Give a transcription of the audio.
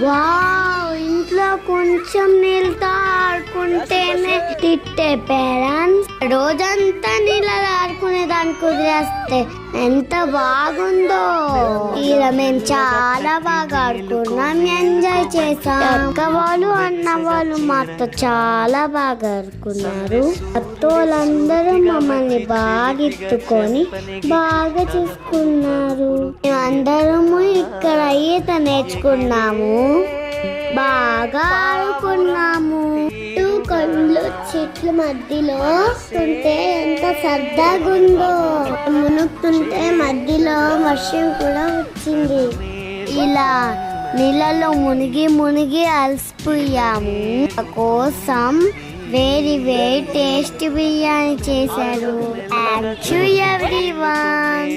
Wow, ఇంట్లో కొంచెం నీళ్ళతో ఆడుకుంటేనే తిట్టే పేరెంట్స్ రోజంతా నీళ్ళలో ఆడుకునే దాన్ని కుదిరేస్తే ఎంత బాగుందో. ఇలా మేము చాలా బాగా ఆడుకున్నాం, ఎంజాయ్ చేసాం. అక్క వాళ్ళు అన్న వాళ్ళు మాతో చాలా బాగా ఆడుకున్నారు. అత్తోళ్ళందరూ మమ్మల్ని బాగా ఎత్తుకొని బాగా చూసుకున్నారు. మేమందరము ఇక్కడ ఈత నేర్చుకున్నాము, బాగా ఆడుకున్నాము. కళ్ళు చెట్ల మధ్యలో ఉంటే ఎంత సరదాగా ఉందో. మునుగుతుంటే మధ్యలో వర్షం కూడా వచ్చింది. ఇలా నీళ్ళలో మునిగి మునిగి అలసిపోయాము. కోసం వేరి వేరి టేస్ట్ బిర్యానీ చేశారు. Thank you everyone.